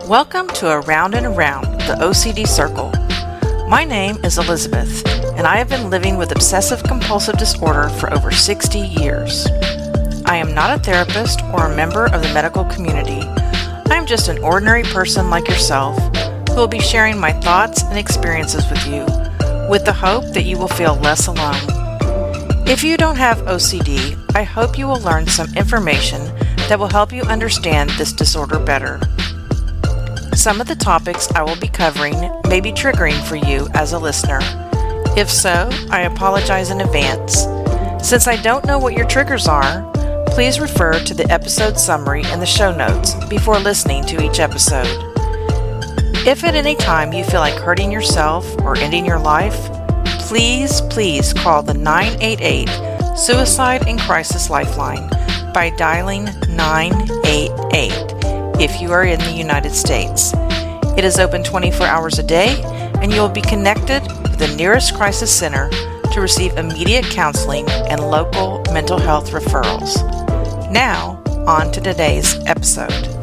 Welcome to Around and Around, the OCD Circle. My name is Elizabeth, and I have been living with obsessive-compulsive disorder for over 60 years. I am not a therapist or a member of the medical community. I am just an ordinary person like yourself who will be sharing my thoughts and experiences with you, with the hope that you will feel less alone. If you don't have OCD, I hope you will learn some information that will help you understand this disorder better. Some of the topics I will be covering may be triggering for you as a listener. If so, I apologize in advance. Since I don't know what your triggers are, please refer to the episode summary in the show notes before listening to each episode. If at any time you feel like hurting yourself or ending your life, please call the 988 Suicide and Crisis Lifeline by dialing 988 if you are in the United States. It is open 24 hours a day, and you will be connected with the nearest crisis center to receive immediate counseling and local mental health referrals. Now, on to today's episode.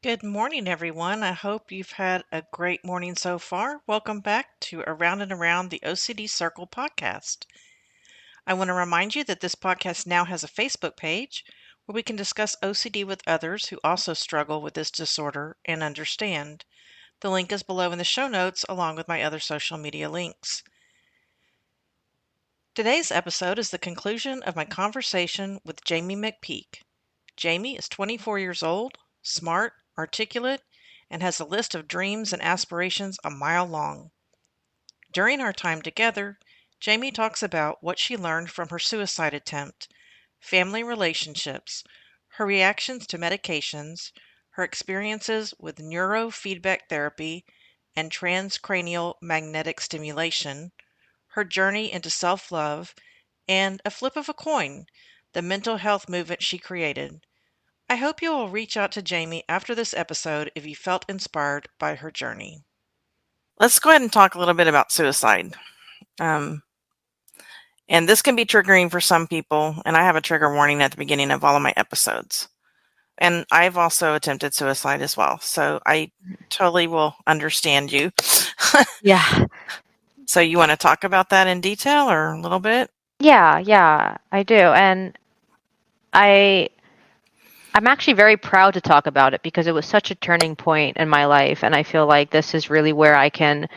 Good morning, everyone. I hope you've had a great morning so far. Welcome back to Around and Around the OCD Circle podcast. I want to remind you that this podcast now has a Facebook page where we can discuss OCD with others who also struggle with this disorder and understand. The link is below in the show notes, along with my other social media links. Today's episode is the conclusion of my conversation with Jaimi McPeek. Jaimi is 24 years old, smart, articulate, and has a list of dreams and aspirations a mile long. During our time together, Jaimi talks about what she learned from her suicide attempt, family relationships, her reactions to medications, her experiences with neurofeedback therapy and transcranial magnetic stimulation, her journey into self-love, and a flip of a coin, the mental health movement she created. I hope you will reach out to Jaimi after this episode if you felt inspired by her journey. Let's go ahead and talk a little bit about suicide. And this can be triggering for some people, and I have a trigger warning at the beginning of all of my episodes. And I've also attempted suicide as well, so I totally will understand you. Yeah. So you want to talk about that in detail or a little bit? Yeah, I do. And I'm actually very proud to talk about it because it was such a turning point in my life, and I feel like this is really where I can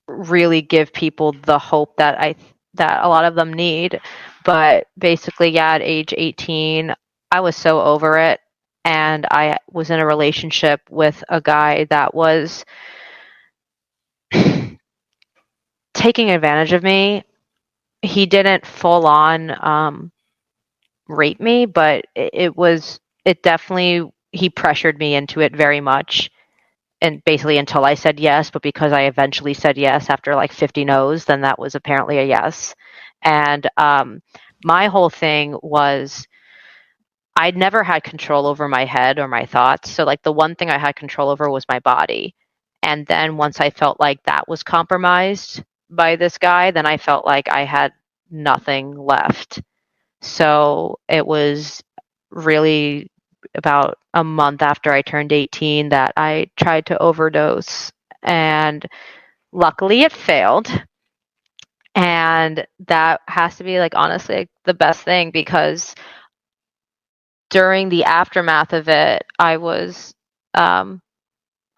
really give people the hope that a lot of them need. But basically, yeah, at age 18, I was so over it, and I was in a relationship with a guy that was taking advantage of me. He didn't full on rape me, but it definitely, he pressured me into it very much. And basically until I said yes, but because I eventually said yes after like 50 no's, then that was apparently a yes. And my whole thing was I'd never had control over my head or my thoughts. So like the one thing I had control over was my body. And then once I felt like that was compromised by this guy, then I felt like I had nothing left. So it was really about a month after I turned 18 that I tried to overdose. And luckily it failed. And that has to be like honestly like, the best thing because during the aftermath of it, I was um,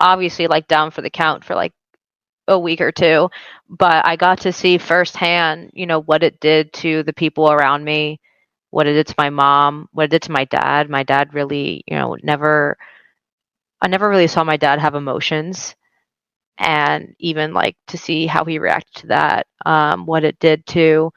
obviously like down for the count for like a week or two, but I got to see firsthand, what it did to the people around me, what it did to my mom, what it did to my dad. My dad really, I never really saw my dad have emotions. And even like to see how he reacted to that, what it did to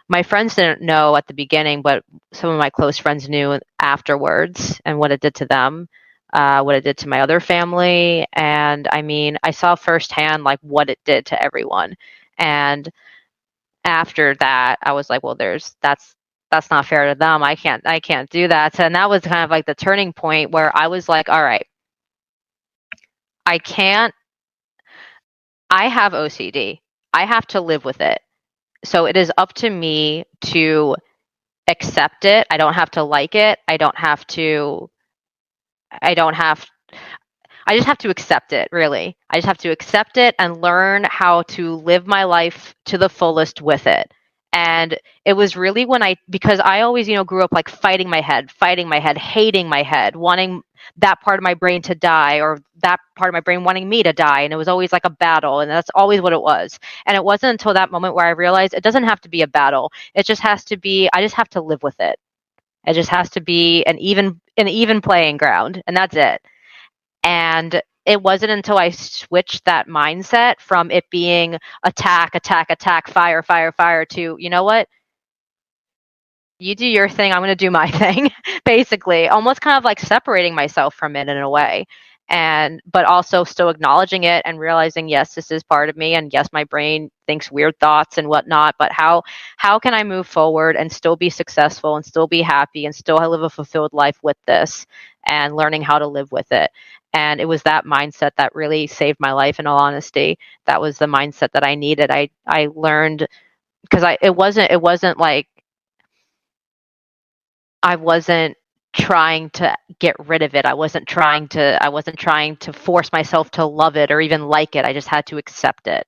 my friends didn't know at the beginning, but some of my close friends knew afterwards and what it did to them, what it did to my other family. And I mean, I saw firsthand like what it did to everyone. And after that, I was like, well, that's not fair to them. I can't do that. And that was kind of like the turning point where I was like, all right, I can't, I have OCD. I have to live with it. So it is up to me to accept it. I don't have to like it. I don't have I just have to accept it, really. I just have to accept it and learn how to live my life to the fullest with it. And it was really because I always, grew up like fighting my head, hating my head, wanting that part of my brain to die or that part of my brain wanting me to die. And it was always like a battle. And that's always what it was. And it wasn't until that moment where I realized it doesn't have to be a battle. It just has to be, I just have to live with it. It just has to be an even playing ground. And that's it. And it wasn't until I switched that mindset from it being attack, attack, attack, fire, fire, fire to, you know what? You do your thing, I'm going to do my thing, basically, almost kind of like separating myself from it in a way. But also still acknowledging it and realizing, yes, this is part of me. And yes, my brain thinks weird thoughts and whatnot, but how can I move forward and still be successful and still be happy and still live a fulfilled life with this and learning how to live with it. And it was that mindset that really saved my life, in all honesty. That was the mindset that I needed. I learned because it wasn't like I wasn't trying to get rid of it. I wasn't trying to force myself to love it or even like it. I just had to accept it.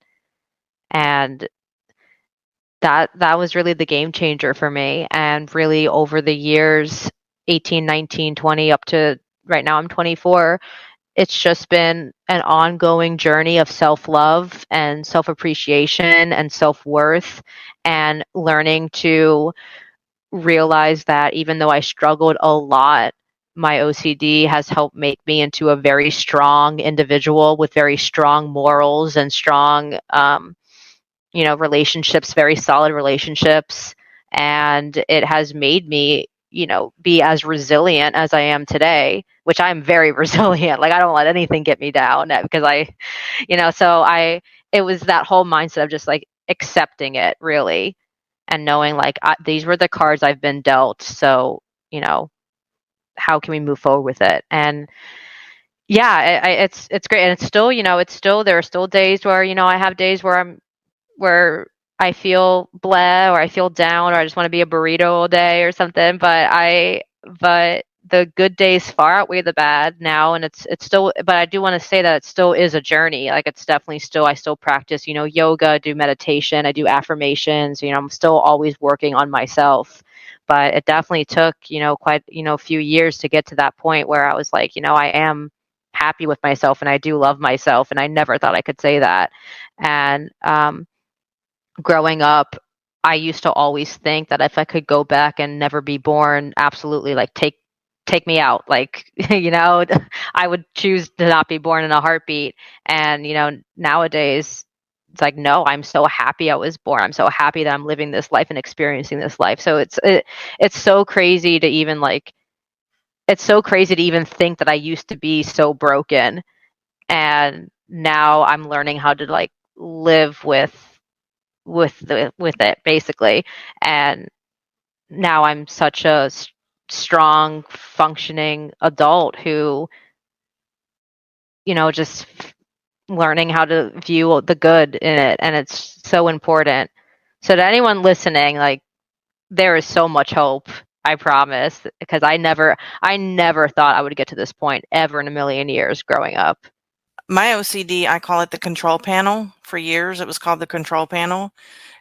And that was really the game changer for me. And really over the years, 18, 19, 20, up to right now I'm 24, it's just been an ongoing journey of self-love and self-appreciation and self-worth, and learning to realize that even though I struggled a lot, my OCD has helped make me into a very strong individual with very strong morals and strong, relationships, very solid relationships. And it has made me, be as resilient as I am today, which I'm very resilient. Like, I don't let anything get me down because it was that whole mindset of just like accepting it, really, and knowing like these were the cards I've been dealt. So, how can we move forward with it? And yeah, it's great. And it's still, there are still days where, I have days where I feel bleh, or I feel down, or I just want to be a burrito all day or something. But the good days far outweigh the bad now, and it's still. But I do want to say that it still is a journey. Like, it's definitely still. I still practice, yoga, do meditation, I do affirmations. I'm still always working on myself. But it definitely took, quite, a few years to get to that point where I was like, I am happy with myself and I do love myself, and I never thought I could say that. And growing up, I used to always think that if I could go back and never be born, absolutely, like take me out. Like, I would choose to not be born in a heartbeat. And, nowadays it's like, no, I'm so happy I was born. I'm so happy that I'm living this life and experiencing this life. So it's so crazy to even think that I used to be so broken. And now I'm learning how to like live with it, basically. And now I'm such a strong functioning adult who, just learning how to view the good in it, and it's so important. So to anyone listening, like, there is so much hope, I promise, because I never thought I would get to this point ever in a million years growing up. My OCD, I call it the control panel. For years, it was called the control panel,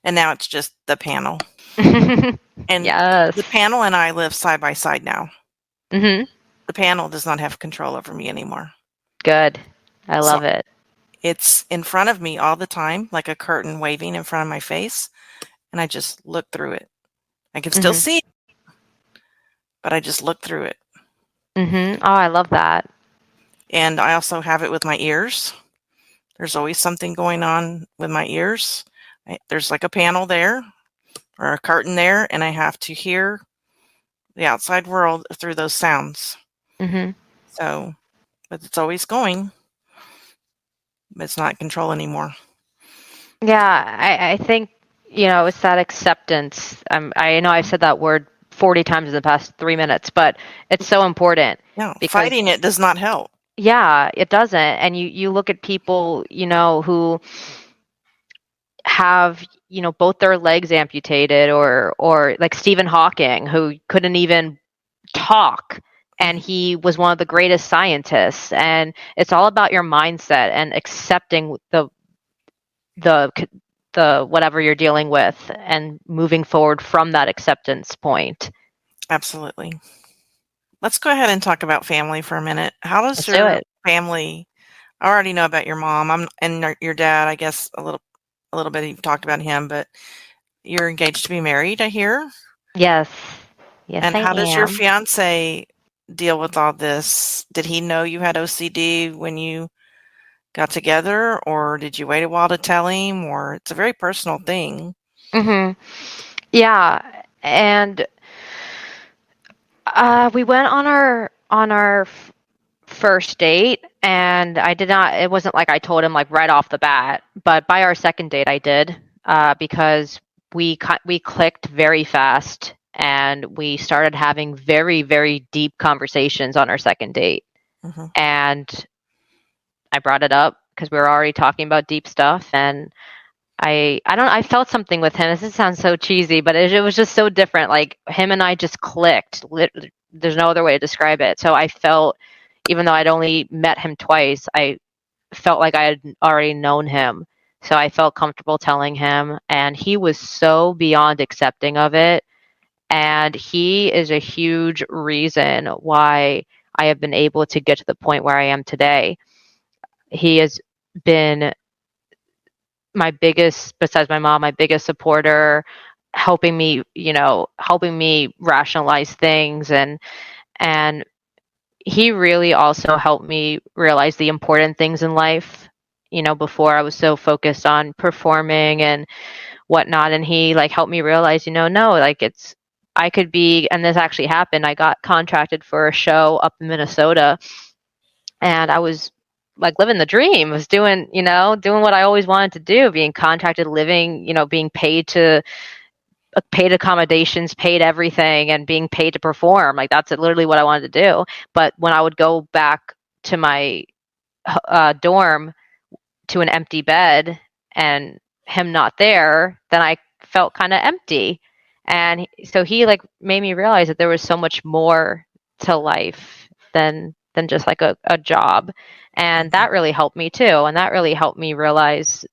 and now it's just the panel. And Yes. the panel and I live side by side now. Mm-hmm. The panel does not have control over me anymore. Good. I love it. It's in front of me all the time, like a curtain waving in front of my face, and I just look through it. I can still see it, but I just look through it. Mm-hmm. Oh, I love that. And I also have it with my ears. There's always something going on with my ears. There's like a panel there or a curtain there, and I have to hear the outside world through those sounds. Mm-hmm. So, but it's always going. But it's not control anymore. Yeah, I think, it's that acceptance. I know I've said that word 40 times in the past 3 minutes, but it's so important. No, because fighting it does not help. Yeah, it doesn't. And you look at people, who have, both their legs amputated, or like Stephen Hawking, who couldn't even talk, and he was one of the greatest scientists. And it's all about your mindset and accepting the whatever you're dealing with and moving forward from that acceptance point. Absolutely. Let's go ahead and talk about family for a minute. How does Let's do your it. family? I already know about your mom. And your dad. I guess a little bit. You've talked about him, but you're engaged to be married, I hear. Yes. Yes, And I how does your am. fiance deal with all this? Did he know you had OCD when you got together, or did you wait a while to tell him? Or it's a very personal thing. Mm-hmm. Yeah, and we went on our first date, and I did not. It wasn't like I told him like right off the bat, but by our second date, I did, because we clicked very fast, and we started having very, very deep conversations on our second date. Mm-hmm. And I brought it up because we were already talking about deep stuff, and I felt something with him. This sounds so cheesy, but it was just so different. Like, him and I just clicked there's no other way to describe it. So I felt, even though I'd only met him twice, I felt like I had already known him. So I felt comfortable telling him, and he was so beyond accepting of it. And he is a huge reason why I have been able to get to the point where I am today. He has been my biggest, besides my mom, my biggest supporter, helping me, helping me rationalize things. And he really also helped me realize the important things in life. Before I was so focused on performing and whatnot, and he like helped me realize, no, like I could be, and this actually happened. I got contracted for a show up in Minnesota, and I was like living the dream. I was doing what I always wanted to do, being contracted, living, being paid accommodations, paid everything, and being paid to perform. Like that's literally what I wanted to do. But when I would go back to my dorm to an empty bed and him not there, then I felt kind of empty. And so he like made me realize that there was so much more to life than just like a job. And that really helped me too. And that really helped me realize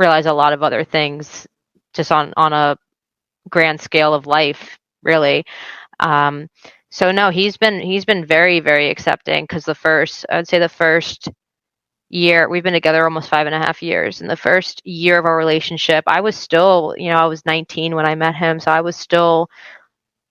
a lot of other things just on a grand scale of life, really. So no, he's been very, very accepting, because I would say the first year, we've been together almost 5.5 years. In the first year of our relationship, I was still, I was 19 when I met him. So I was still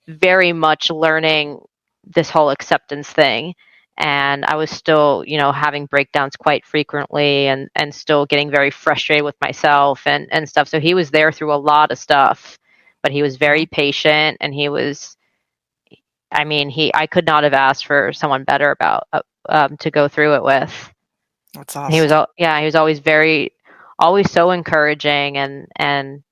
very much learning this whole acceptance thing. And I was still, having breakdowns quite frequently, and still getting very frustrated with myself and stuff. So he was there through a lot of stuff, but he was very patient, and I could not have asked for someone better to go through it with. That's awesome. He was always so encouraging, and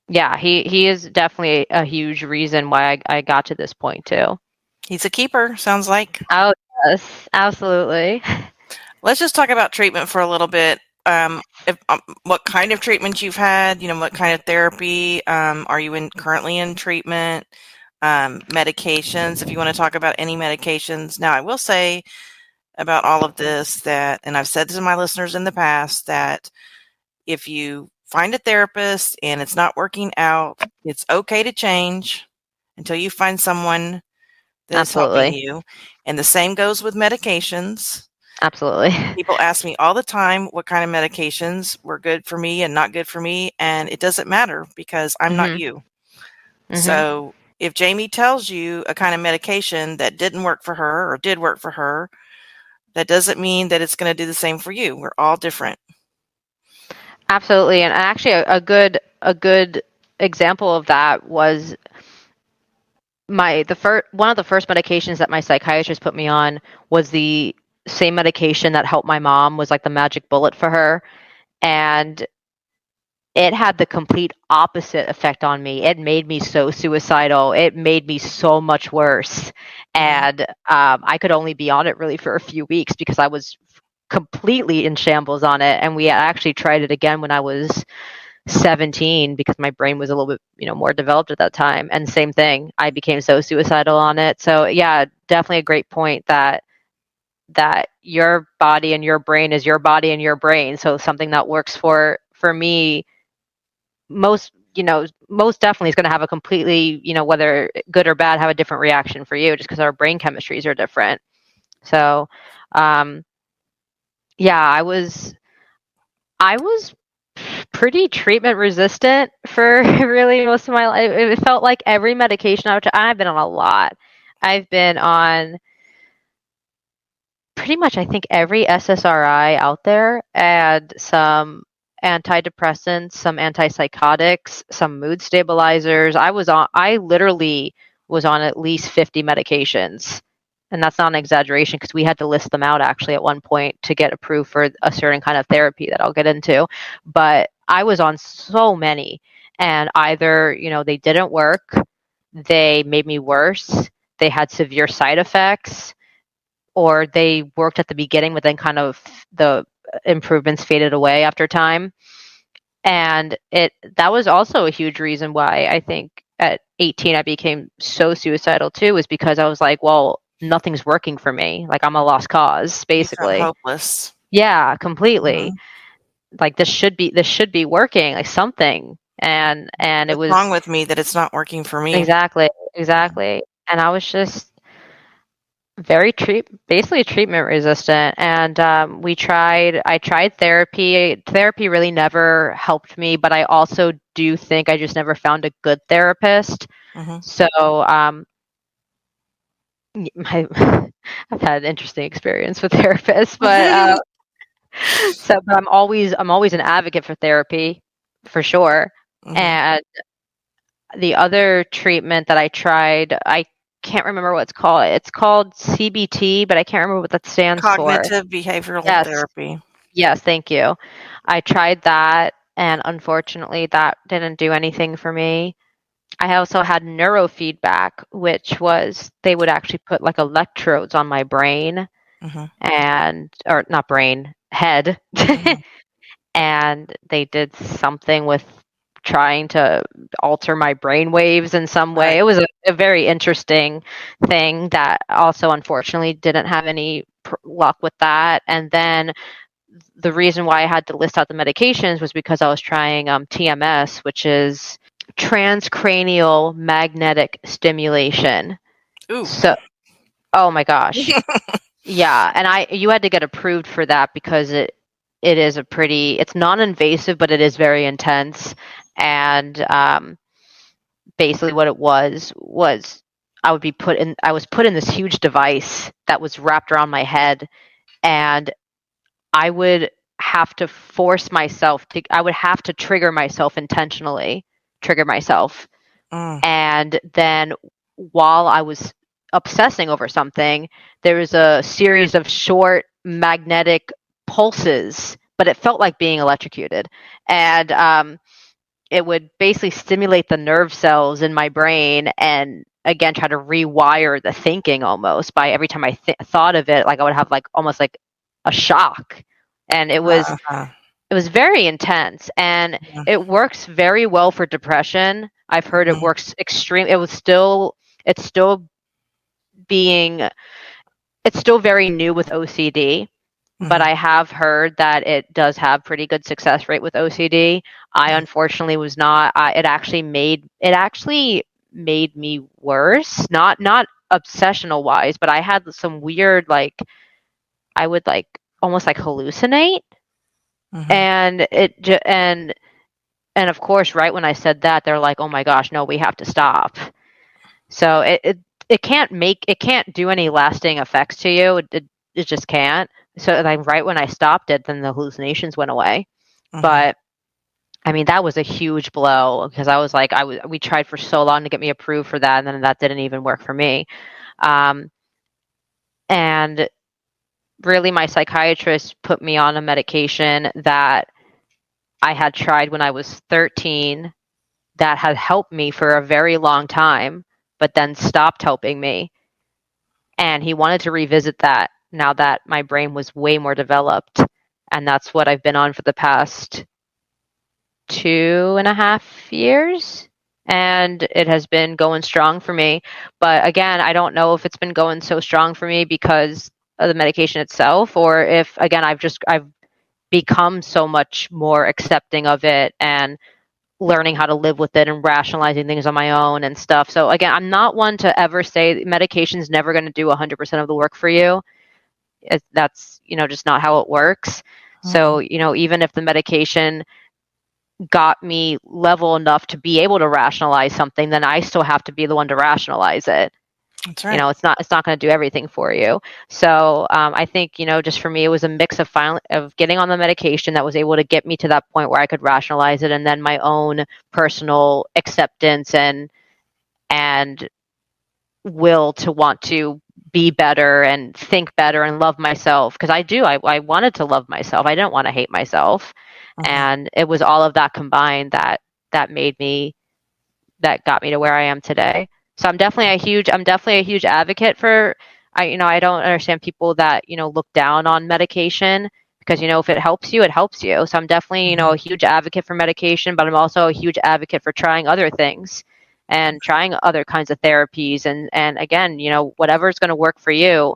yeah, he is definitely a huge reason why I got to this point too. He's a keeper, sounds like. Oh, yes, absolutely. Let's just talk about treatment for a little bit. What kind of treatment you've had, what kind of therapy, are you currently in treatment, medications, if you want to talk about any medications. Now, I will say about all of this that, and I've said to my listeners in the past, that if you find a therapist and it's not working out, it's okay to change until you find someone that's helping you. And the same goes with medications. Absolutely. People ask me all the time what kind of medications were good for me and not good for me, and it doesn't matter because I'm not you. So if Jaimi tells you a kind of medication that didn't work for her or did work for her, that doesn't mean that it's going to do the same for you. We're all different. Absolutely. And actually a good example of that was one of the first medications that my psychiatrist put me on was the same medication that helped my mom, was like the magic bullet for her. And it had the complete opposite effect on me. It made me so suicidal. It made me so much worse. And I could only be on it really for a few weeks because I was completely in shambles on it. And we actually tried it again when I was 17 because my brain was a little bit, more developed at that time. And same thing, I became so suicidal on it. So yeah, definitely a great point that your body and your brain is your body and your brain. So something that works for me, most definitely is going to have a completely, whether good or bad, have a different reaction for you just because our brain chemistries are different. So, yeah, I was pretty treatment resistant for really most of my life. It felt like every medication I've been on a lot. I've been on pretty much, I think, every SSRI out there, and some antidepressants, some antipsychotics, some mood stabilizers. I literally was on at least 50 medications. And that's not an exaggeration because we had to list them out actually at one point to get approved for a certain kind of therapy that I'll get into. But I was on so many, and either, they didn't work, they made me worse, they had severe side effects, or they worked at the beginning, but then kind of the improvements faded away after time. And that was also a huge reason why I think at 18 I became so suicidal too, was because I was like, well, nothing's working for me. Like, I'm a lost cause, You felt basically. hopeless. Yeah, completely. Mhm. Like, this should be working, like something. And it What's was wrong with me that it's not working for me? exactly. And I was just basically treatment resistant. And I tried therapy. Therapy really never helped me, but I also do think I just never found a good therapist. Mhm. So my I've had an interesting experience with therapists, but I'm always an advocate for therapy, for sure. Mhm. And the other treatment that I tried, I can't remember what it's called. It's called CBT, but I can't remember what that stands for. Cognitive behavioral Yes, therapy. yes, thank you. I tried that, and unfortunately, that didn't do anything for me. I also had neurofeedback, which was they would actually put like electrodes on my brain Mhm. or not brain, head. Mhm. And they did something with trying to alter my brain waves in some way. Right. It was a very interesting thing that also unfortunately didn't have any luck with that. And then the reason why I had to list out the medications was because I was trying TMS, which is transcranial magnetic stimulation. Ooh. So, oh my gosh. Yeah, and you had to get approved for that because it is it's non-invasive, but it is very intense. And basically what it was I was put in this huge device that was wrapped around my head, and I would have to I would have to intentionally trigger myself. Mm. And then while I was obsessing over something, there was a series of short magnetic pulses, but it felt like being electrocuted. And it would basically stimulate the nerve cells in my brain and again try to rewire the thinking almost by every time I thought of it, like I would have like almost like a shock. And Uh-huh. it was very intense, and Mhm. it works very well for depression. I've heard it Mhm. works it's still being it's still very new with OCD, but Mhm. I have heard that it does have pretty good success rate with OCD. I Mhm. unfortunately was not. It actually made me worse. Not obsessional wise, but I had some weird like I would like almost like hallucinate, Mhm. and and of course, right when I said that, they're like, "Oh my gosh, no, we have to stop." So it can't do any lasting effects to you. It just can't. So like right when I stopped it, then the hallucinations went away. Mhm. But I mean, that was a huge blow because I was like, we tried for so long to get me approved for that, and then that didn't even work for me. Um, and really, my psychiatrist put me on a medication that I had tried when I was 13 that had helped me for a very long time, but then stopped helping me. And he wanted to revisit that now that my brain was way more developed. And that's what I've been on for the past 2.5 years. And it has been going strong for me. But again, I don't know if it's been going so strong for me because of the medication itself, or if again I've become so much more accepting of it and learning how to live with it and rationalizing things on my own and stuff. So again, I'm not one to ever say medication's never going to do 100% of the work for you. That's, just not how it works. So, Mhm. even if the medication got me level enough to be able to rationalize something, then I still have to be the one to rationalize it. That's right. It's not going to do everything for you. So I think just for me it was a mix of getting on the medication that was able to get me to that point where I could rationalize it, and then my own personal acceptance and will to want to be better and think better and love myself, because I wanted to love myself. I didn't want to hate myself, Mhm. and it was all of that combined that made me that got me to where I am today. So I'm definitely a huge advocate for I don't understand people that, look down on medication because, if it helps you, it helps you. So I'm definitely, Mhm. a huge advocate for medication, but I'm also a huge advocate for trying other things. and trying other kinds of therapies. And again, whatever's going to work for you,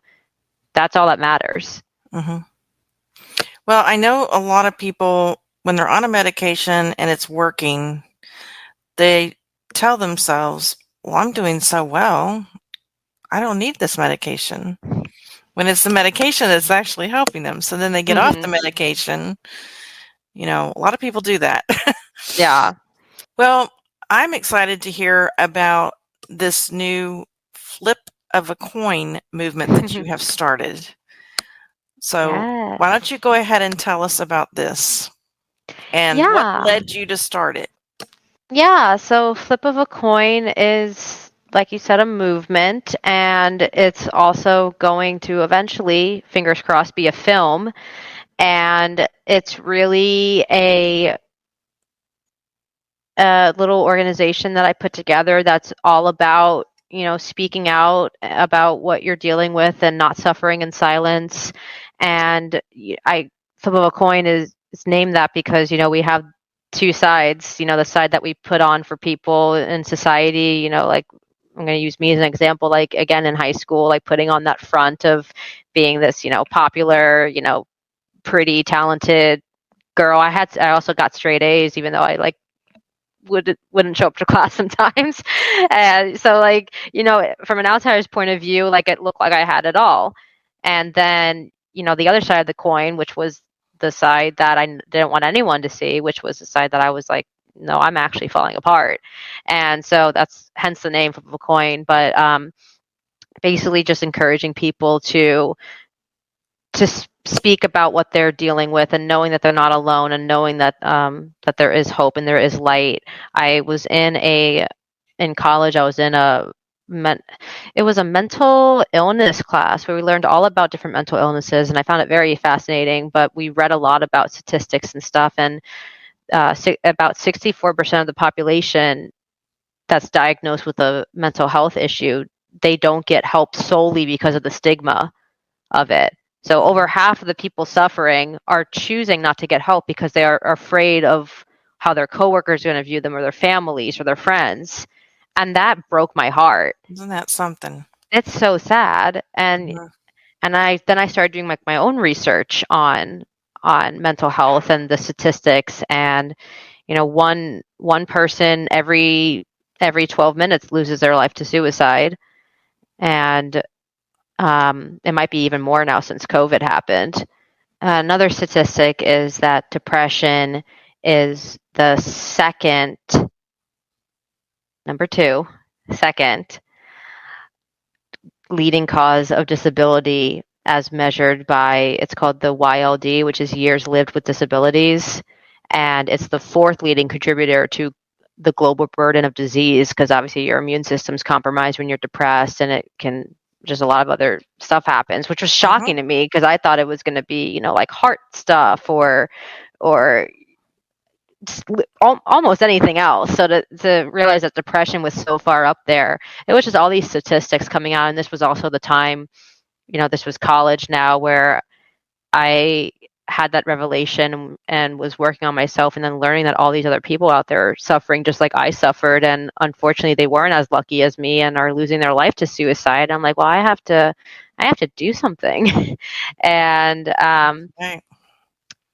that's all that matters. Mm-hmm. Well, I know a lot of people, when they're on a medication and it's working, they tell themselves, well, I'm doing so well, I don't need this medication. When it's the medication that's actually helping them. So then they get off the medication. A lot of people do that. Yeah. Well, I'm excited to hear about this new flip of a coin movement that you have started. So Yes. why don't you go ahead and tell us about this and what led you to start it? Yeah, so flip of a coin is, like you said, a movement, and it's also going to eventually, fingers crossed, be a film. And it's really a little organization that I put together that's all about, speaking out about what you're dealing with and not suffering in silence. And flip of a coin is named that because, we have two sides, the side that we put on for people in society, like I'm going to use me as an example, like again in high school, like putting on that front of being this, popular, pretty talented girl. I also got straight A's, even though I like wouldn't show up to class sometimes. And so like, from an outsider's point of view, like it looked like I had it all. And then, the other side of the coin, which was the side that I didn't want anyone to see, which was the side that I was like, no, I'm actually falling apart. And so that's hence the name of a coin. But basically just encouraging people to speak about what they're dealing with, and knowing that they're not alone, and knowing that that there is hope and there is light. I was in college. I was in it was a mental illness class where we learned all about different mental illnesses, and I found it very fascinating. But we read a lot about statistics and stuff, and about 64% of the population that's diagnosed with a mental health issue, they don't get help solely because of the stigma of it. So over half of the people suffering are choosing not to get help because they are afraid of how their coworkers are going to view them, or their families or their friends. And that broke my heart. Isn't that something? It's so sad. And I started doing my own research on mental health and the statistics. And one person every 12 minutes loses their life to suicide. And it might be even more now since COVID happened. Another statistic is that depression is the second leading cause of disability, as measured by, it's called the YLD, which is years lived with disabilities. And it's the fourth leading contributor to the global burden of disease, because obviously your immune system's compromised when you're depressed, and it can just a lot of other stuff happens, which was shocking to me because I thought it was going to be, like heart stuff or almost anything else. So to realize that depression was so far up there, it was just all these statistics coming out. And this was also the time, this was college now, where I had that revelation and was working on myself, and then learning that all these other people out there are suffering just like I suffered, and unfortunately they weren't as lucky as me and are losing their life to suicide. I'm like, well, I have to do something. And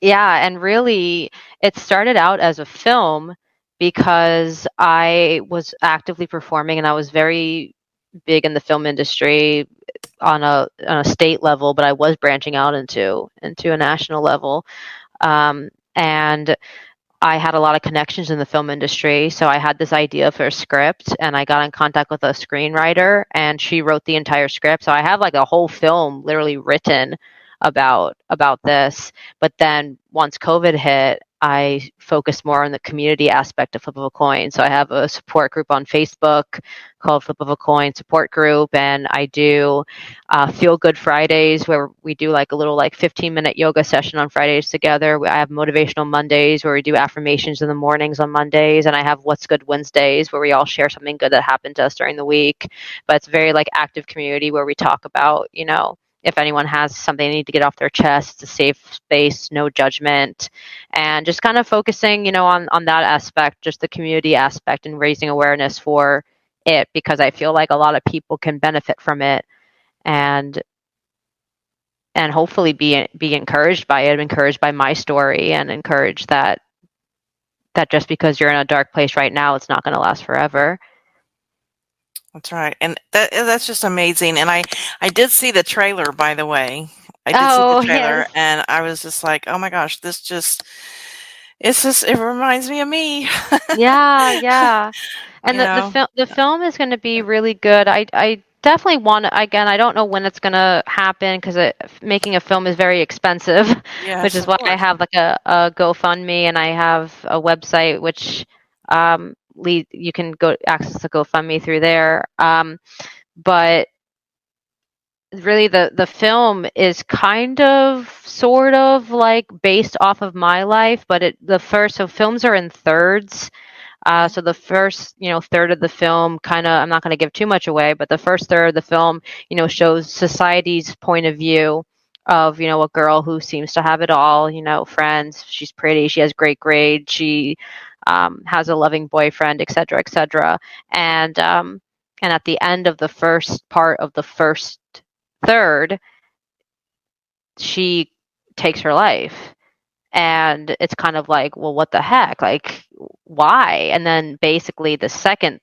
yeah, and really it started out as a film because I was actively performing, and I was very big in the film industry on a state level, but I was branching out into a national level. And I had a lot of connections in the film industry. So I had this idea for a script, and I got in contact with a screenwriter, and she wrote the entire script. So I have like a whole film literally written about this. But then once COVID hit, I focused more on the community aspect of Flip of a Coin. So I have a support group on Facebook called Flip of a Coin Support Group, and I do Feel Good Fridays, where we do like a little 15-minute yoga session on Fridays together. I have Motivational Mondays, where we do affirmations in the mornings on Mondays, and I have What's Good Wednesdays, where we all share something good that happened to us during the week. But it's very active community where we talk about, if anyone has something they need to get off their chest, it's a safe space, no judgment, and just kind of focusing, on that aspect, just the community aspect, and raising awareness for it, because I feel like a lot of people can benefit from it, and hopefully be encouraged by it, encouraged by my story, and encouraged that just because you're in a dark place right now, it's not going to last forever. That's right. And that's just amazing. And I did see the trailer, by the way. I did see the trailer, Yes. and I was just like, oh my gosh, it reminds me of me. Yeah. And You know? the film is going to be really good. I definitely want to, again, I don't know when it's going to happen, because making a film is very expensive, which Yes, is of why I course. have like a GoFundMe, and I have a website which you can go access the GoFundMe through there. But really the film is kind of sort of like based off of my life, but so films are in thirds. So the first, third of the film, kind of, I'm not going to give too much away, but the first third of the film, shows society's point of view of, a girl who seems to have it all, friends, she's pretty, she has great grades, she has a loving boyfriend, etc., etc. And at the end of the first part of the first third, she takes her life. And it's kind of like, well, what the heck? Like, why? And then basically the second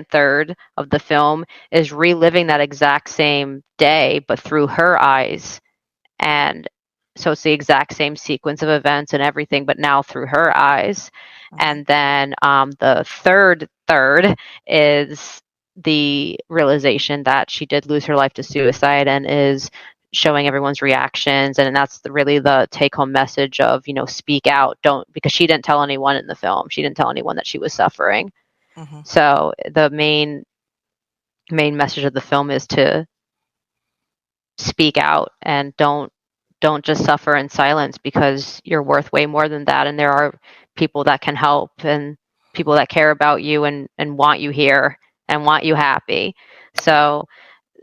third of the film is reliving that exact same day, but through her eyes. And so it's the exact same sequence of events and everything, but now through her eyes. Mhm. And then the third is the realization that she did lose her life to suicide, and is showing everyone's reactions. And that's really the take home message of, speak out, don't, because she didn't tell anyone in the film, she didn't tell anyone that she was suffering. Mhm. So the main message of the film is to speak out, and don't just suffer in silence, because you're worth way more than that, and there are people that can help, and people that care about you, and want you here, and want you happy. So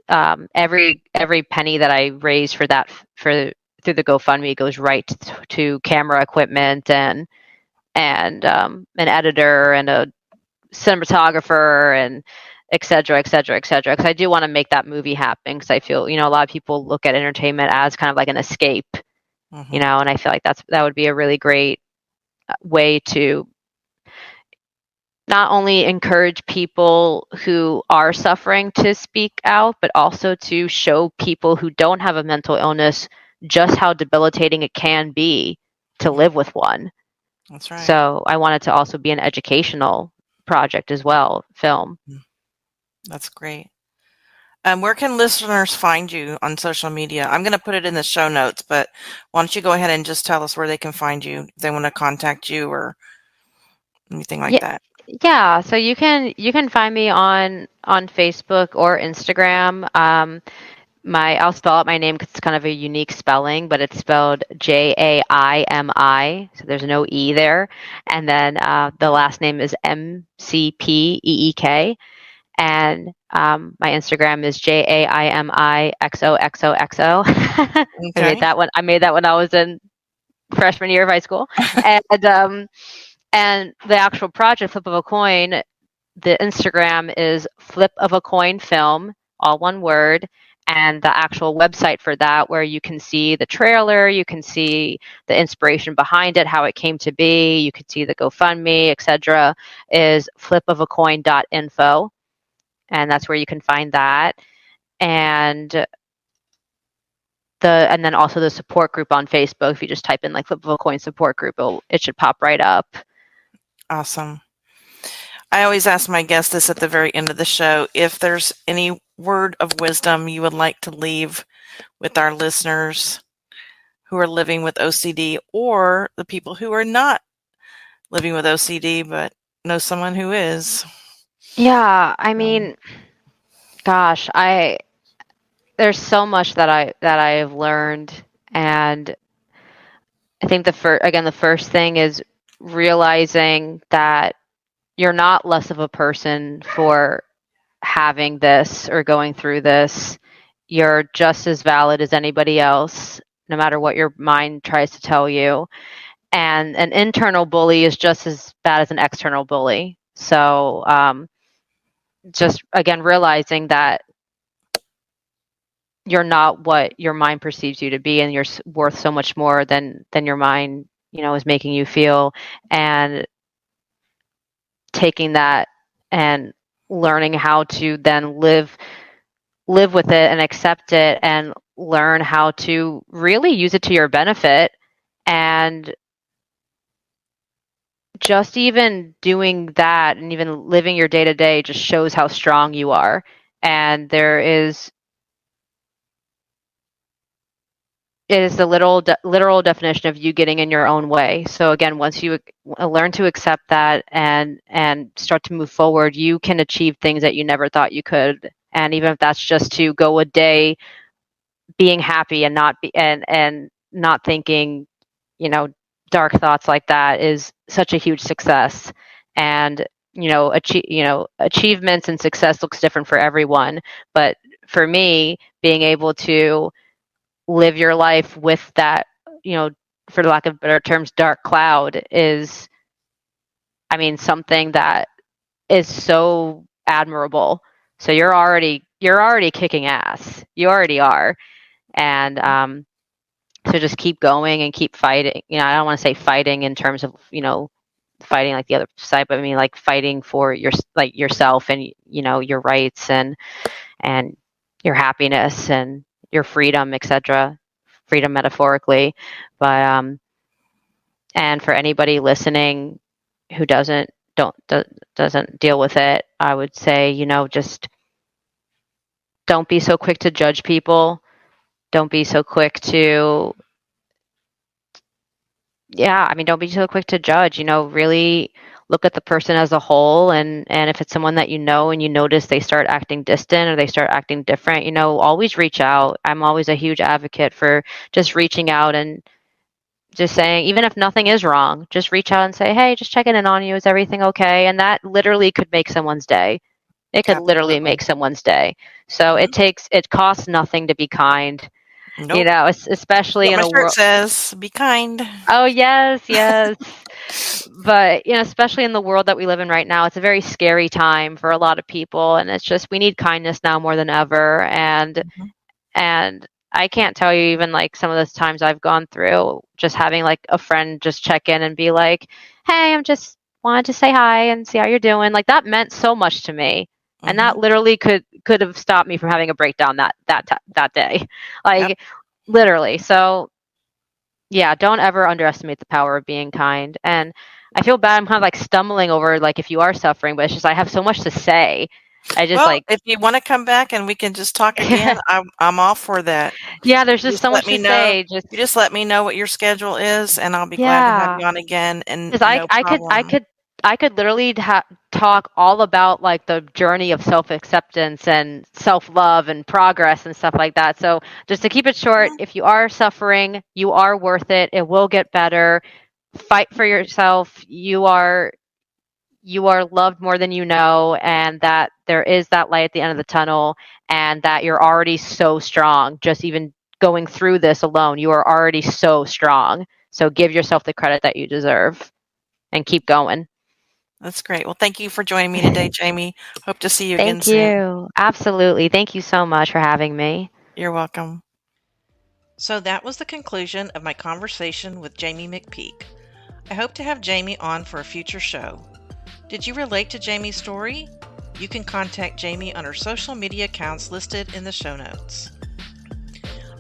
every penny that I raise for that, through the GoFundMe, goes right to camera equipment, and an editor, and a cinematographer, and et cetera, et cetera, et cetera. Because I do want to make that movie happen, because I feel, a lot of people look at entertainment as kind of like an escape, Mhm. and I feel like that would be a really great way to not only encourage people who are suffering to speak out, but also to show people who don't have a mental illness just how debilitating it can be to Mhm. live with one. That's right. So I want it to also be an educational project as well, film. Mm. That's great. Where can listeners find you on social media? I'm going to put it in the show notes, but why don't you go ahead and just tell us where they can find you if they want to contact you or anything like Yeah, that. yeah. So you can find me on Facebook or Instagram. I'll spell out my name because it's kind of a unique spelling, but it's spelled Jaimi. So there's no E there, and then the last name is McPeek, and my Instagram is JAIMIXOXOXO. Okay. I made that when I was in freshman year of high school, and the actual project, Flip of a Coin, the Instagram is Flip of a Coin Film, all one word. And the actual website for that, where you can see the trailer, you can see the inspiration behind it, how it came to be, you can see the GoFundMe, etc., is flipofacoin.info. And that's where you can find that. And and then also the support group on Facebook. If you just type in like Flip of a Coin support group, it should pop right up. Awesome. I always ask my guests this at the very end of the show. If there's any word of wisdom you would like to leave with our listeners who are living with OCD, or the people who are not living with OCD but know someone who is. Yeah, I Um, mean, gosh, there's so much that I have learned, and I think the first thing is realizing that you're not less of a person for having this or going through this. you're just as valid as anybody else, no matter what your mind tries to tell you. And an internal bully is just as bad as an external bully. So just, again, realizing that you're not what your mind perceives you to be, and you're worth so much more than your mind, is making you feel, and taking that and learning how to then live with it and accept it, and learn how to really use it to your benefit. And just even doing that and even living your day to day just shows how strong you are. And it is the literal definition of you getting in your own way. So again, once you learn to accept that and start to move forward, you can achieve things that you never thought you could. And even if that's just to go a day being happy and not thinking, dark thoughts like that, is such a huge success. And achievements and success looks different for everyone. But for me, being able to live your life with that, for lack of better terms, dark cloud is, something that is so admirable. So you're already kicking ass. You already are. And so just keep going and keep fighting. I don't want to say fighting in terms of, fighting like the other side, but I mean like fighting for yourself and, your rights and your happiness and your freedom, etc. Freedom metaphorically. But and for anybody listening who doesn't deal with it, I would say, just don't be so quick to judge people. Don't be so quick to don't be so quick to judge. Really look at the person as a whole, and if it's someone that and you notice they start acting distant or they start acting different, always reach out. I'm always a huge advocate for just reaching out and just saying, even if nothing is wrong, just reach out and say, hey, just checking in on you. Is everything okay? And that literally could make someone's day. It could literally make someone's day. So it costs nothing to be kind. Nope. Especially in a world says, be kind. Oh, yes. But, especially in the world that we live in right now, it's a very scary time for a lot of people. And it's just, we need kindness now more than ever. And I can't tell you, even like some of those times I've gone through, just having like a friend just check in and be like, hey, I'm just wanted to say hi and see how you're doing. Like, that meant so much to me. And that literally could have stopped me from having a breakdown that day. Literally. So yeah, don't ever underestimate the power of being kind. And I feel bad. I'm kind of like stumbling over like if you are suffering, but it's just I have so much to say. I just if you want to come back and we can just talk again, I'm all for that. Yeah, there's just so much to say. You just let me know what your schedule is, and I'll be glad to have you on again. And I could literally talk all about like the journey of self-acceptance and self-love and progress and stuff like that. So just to keep it short, if you are suffering, you are worth it. It will get better. Fight for yourself. You are loved more than you know, and that there is that light at the end of the tunnel, and that you're already so strong. Just even going through this alone, you are already so strong. So give yourself the credit that you deserve and keep going. That's great. Well, thank you for joining me today, Jaimi. Hope to see you again soon. Thank you. Absolutely. Thank you so much for having me. You're welcome. So that was the conclusion of my conversation with Jaimi McPeek. I hope to have Jaimi on for a future show. Did you relate to Jaimi's story? You can contact Jaimi on her social media accounts listed in the show notes.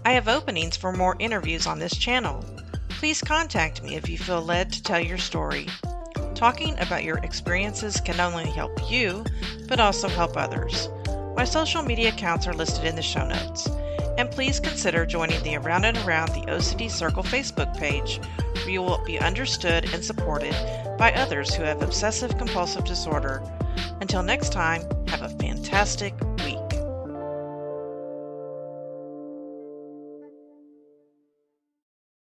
I have openings for more interviews on this channel. Please contact me if you feel led to tell your story. Talking about your experiences can not only help you, but also help others. My social media accounts are listed in the show notes. And please consider joining the Around and Around the OCD Circle Facebook page, where you will be understood and supported by others who have obsessive compulsive disorder. Until next time, have a fantastic